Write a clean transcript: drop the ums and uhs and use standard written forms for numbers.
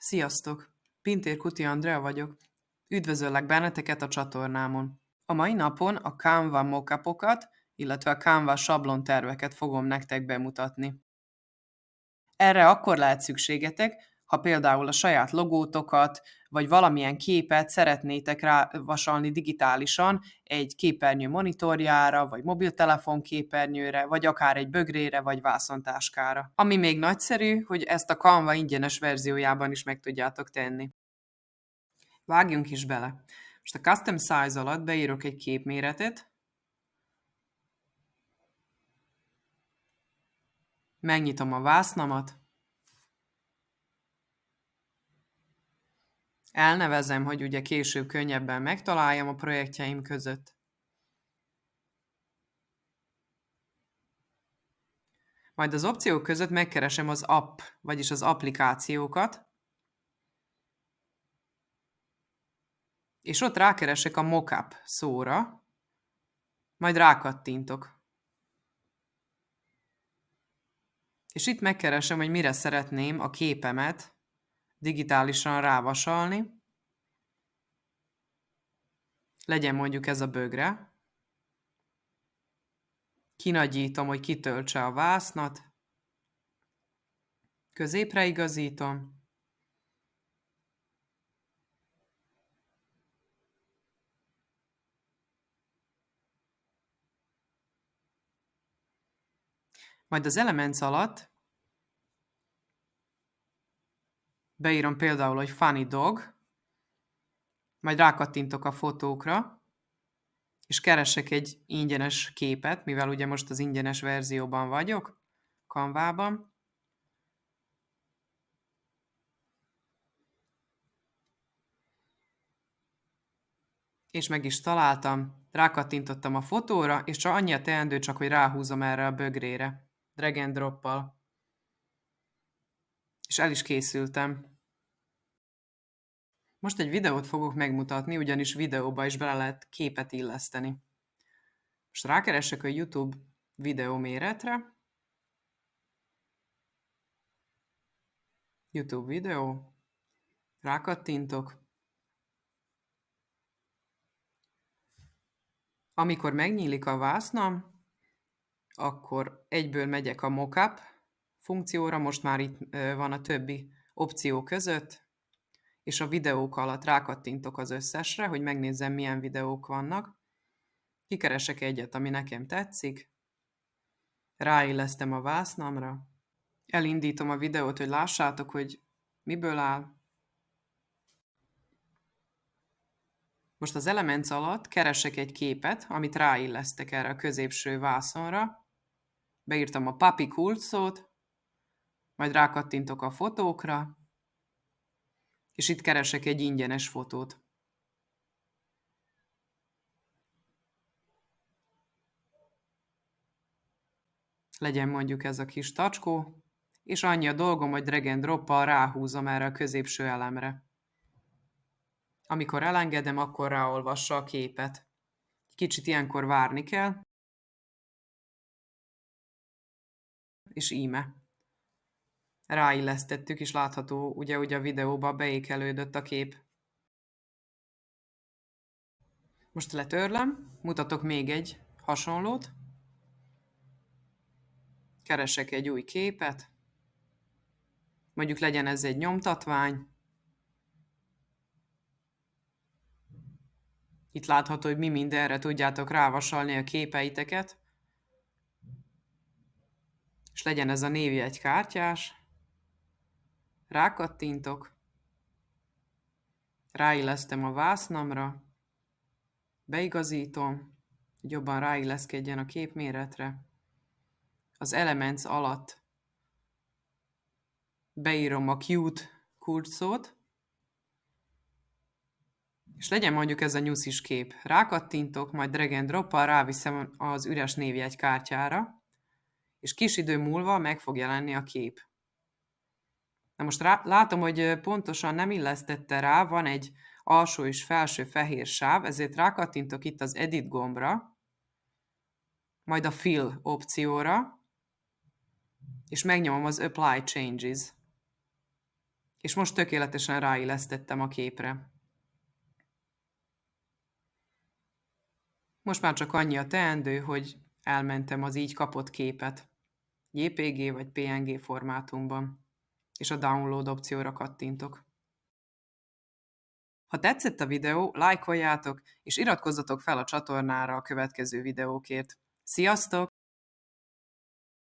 Sziasztok! Pintér Kuti Andrea vagyok. Üdvözöllek benneteket a csatornámon. A mai napon a Canva mockupokat, illetve a Canva sablonterveket fogom nektek bemutatni. Erre akkor lehet szükségetek, ha például a saját logótokat, vagy valamilyen képet szeretnétek rávasalni digitálisan egy képernyő monitorjára, vagy mobiltelefon képernyőre, vagy akár egy bögrére, vagy vászontáskára. Ami még nagyszerű, hogy ezt a Canva ingyenes verziójában is meg tudjátok tenni. Vágjunk is bele. Most a Custom Size alatt beírok egy képméretet, megnyitom a vásznamat, elnevezem, hogy ugye később könnyebben megtaláljam a projektjeim között. Majd az opciók között megkeresem az app, vagyis az applikációkat, és ott rákeresek a mockup szóra, majd rákattintok. És itt megkeresem, hogy mire szeretném a képemet digitálisan rávasalni. Legyen mondjuk ez a bögre. Kinagyítom, hogy kitöltse a vásznat. Középre igazítom. Majd az Elements alatt beírom például, hogy funny dog, majd rákattintok a fotókra, és keresek egy ingyenes képet, mivel ugye most az ingyenes verzióban vagyok, Canvában. És meg is találtam, rákattintottam a fotóra, és csak annyi a teendő, csak hogy ráhúzom erre a bögrére, drag and droppal. És el is készültem. Most egy videót fogok megmutatni, ugyanis videóba is bele lehet képet illeszteni. Most rákeresek a YouTube videó méretre. YouTube videó. Rákattintok. Amikor megnyílik a vásznam, akkor egyből megyek a mockup funkcióra, most már itt van a többi opció között, és a videók alatt rákattintok az összesre, hogy megnézzem, milyen videók vannak. Kikeresek egyet, ami nekem tetszik, ráillesztem a vásznamra, elindítom a videót, hogy lássátok, hogy miből áll. Most az Elements alatt keresek egy képet, amit ráillesztek erre a középső vászonra. Beírtam a Puppy Kult szót, majd rákattintok a fotókra, és itt keresek egy ingyenes fotót. Legyen mondjuk ez a kis tacskó, és annyi a dolgom, hogy drag and droppal ráhúzom erre a középső elemre. Amikor elengedem, akkor ráolvassa a képet. Kicsit ilyenkor várni kell, és íme. Ráillesztettük, és látható, ugye, hogy a videóba beékelődött a kép. Most letörlöm, mutatok még egy hasonlót. Keresek egy új képet. Mondjuk legyen ez egy nyomtatvány. Itt látható, hogy mi mindenre tudjátok rávasalni a képeiteket. És legyen ez a névjegykártyás. Rákattintok. Ráillesztem a vásznamra. Beigazítom, hogy jobban ráilleszkedjen a képméretre. Az Elements alatt beírom a cute kult szót, és legyen mondjuk ez a nyuszis kép. Rákattintok, majd drag and droppal ráviszem az üres névjegykártyára, és kis idő múlva meg fog jelenni a kép. Na most látom, hogy pontosan nem illesztette rá, van egy alsó és felső fehér sáv, ezért rákattintok itt az Edit gombra, majd a Fill opcióra, és megnyomom az Apply Changes. És most tökéletesen ráillesztettem a képre. Most már csak annyi a teendő, hogy elmentem az így kapott képet, JPG vagy PNG formátumban, és a download opcióra kattintok. Ha tetszett a videó, lájkoljátok, és iratkozzatok fel a csatornára a következő videókért. Sziasztok!